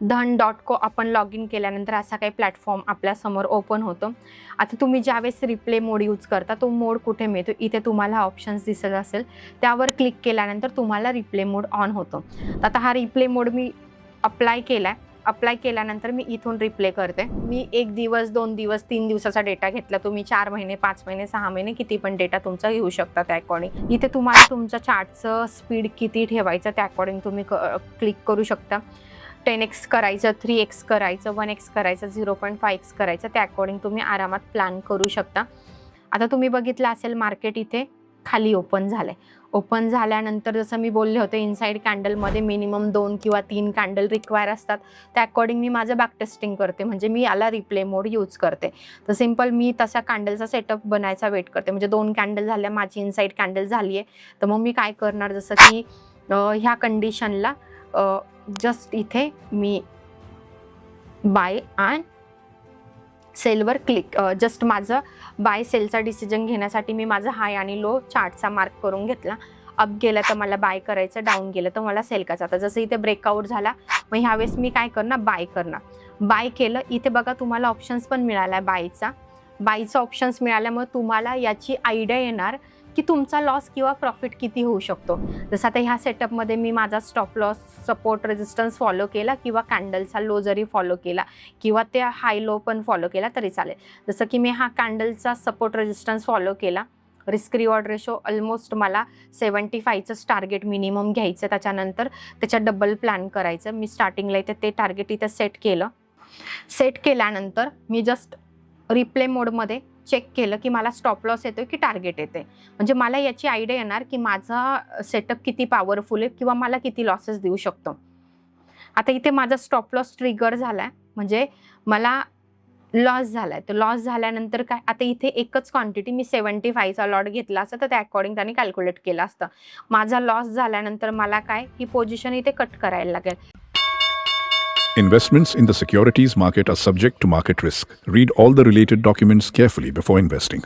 धन.co आपण log in केल्यानंतर असा काही प्लॅटफॉर्म आपल्यासमोर ओपन होतो. आता तुम्ही ज्यावेळेस रिप्ले मोड यूज करता तो मोड कुठे मिळतो, इथे तुम्हाला ऑप्शन्स दिसत असेल, त्यावर क्लिक केल्यानंतर तुम्हाला रिप्ले मोड ऑन होतो. आता हा रिप्ले मोड मी अप्लाय केला आहे. अप्लाय केल्यानंतर मी इथून रिप्ले करते. मी 1 दिवस 2 दिवस 3 दिवसाचा डेटा घेतला. तुम्ही 4 महिने 5 महिने 6 महिने किती पण डेटा तुमचा घेऊ शकता त्या अकॉर्डिंग. इथे तुम्हाला तुमच्या चार्टचं स्पीड किती ठेवायचं त्या अकॉर्डिंग तुम्ही क्लिक करू शकता. 10x करायचं, 3x करायचं, 1x करायचं, 0.5x करायचं, त्या अकॉर्डिंग तुम्ही आरामात प्लॅन करू शकता. आता तुम्ही बघितलं असेल मार्केट इथे खाली ओपन झालं आहे. ओपन झाल्यानंतर जसं मी बोलले होते इनसाईड कॅन्डलमध्ये मिनिमम 2 किंवा 3 कॅन्डल रिक्वायर असतात. त्या अकॉर्डिंग मी माझं बॅक टेस्टिंग करते, म्हणजे मी याला रिप्ले मोड यूज करते. तर सिम्पल मी तसा कॅन्डलचा सेटअप बनायचा वेट करते. म्हणजे 2 कॅन्डल झाल्या, माझी इनसाईड कॅन्डल झाली आहे, तर मग मी काय करणार, जसं की ह्या कंडिशनला जस्ट इथे मी बाय अँड सेलवर क्लिक जस्ट माझं बाय सेलचा डिसिजन घेण्यासाठी मी माझा हाय आणि लो चार्टचा मार्क करून घेतला. अप गेलं तर मला बाय करायचं, डाऊन गेलं तर मला सेल करायचं. आता जसं इथे ब्रेकआउट झाला, मग ह्यावेळेस मी काय करणार, बाय करणार. बाय केलं, इथे बघा तुम्हाला ऑप्शन्स पण मिळाला आहे बायचा ऑप्शन्स मिळाल्यामुळे तुम्हाला याची आयडिया येणार की तुमचा लॉस किंवा प्रॉफिट किती होऊ शकतो. जसं आता ह्या सेटअपमध्ये मी माझा stop loss, support, resistance follow केला किंवा कॅन्डलचा लो जरी फॉलो केला किंवा त्या हाय लो पण फॉलो केला तरी चालेल. जसं की मी हा कॅन्डलचा सपोर्ट रेजिस्टन्स फॉलो केला. रिस्क रिवॉर्ड रेशो ऑलमोस्ट मला 75चंच टार्गेट मिनिमम घ्यायचं, त्याच्यानंतर त्याच्या डबल प्लॅन करायचं. मी स्टार्टिंगला इथे ते टार्गेट इथं सेट केलं. सेट केल्यानंतर मी जस्ट रिप्ले मोडमध्ये चेक केलं की मला स्टॉप लॉस येतो की टार्गेट येते, म्हणजे मला याची आयडिया येणार की माझा सेटअप किती पॉवरफुल आहे किंवा मला किती लॉसेस देऊ शकतो. आता इथे माझा स्टॉप लॉस ट्रिगर झाला आहे, म्हणजे मला लॉस झाला आहे. तर लॉस झाल्यानंतर काय, आता इथे एकच क्वांटिटी मी 75चा लॉट घेतला असता तर त्या अकॉर्डिंग त्याने कॅल्क्युलेट केलं असतं. माझा लॉस झाल्यानंतर मला काय, ही पोझिशन इथे कट करायला लागेल. Investments in the securities market are subject to market risk. Read all the related documents carefully before investing.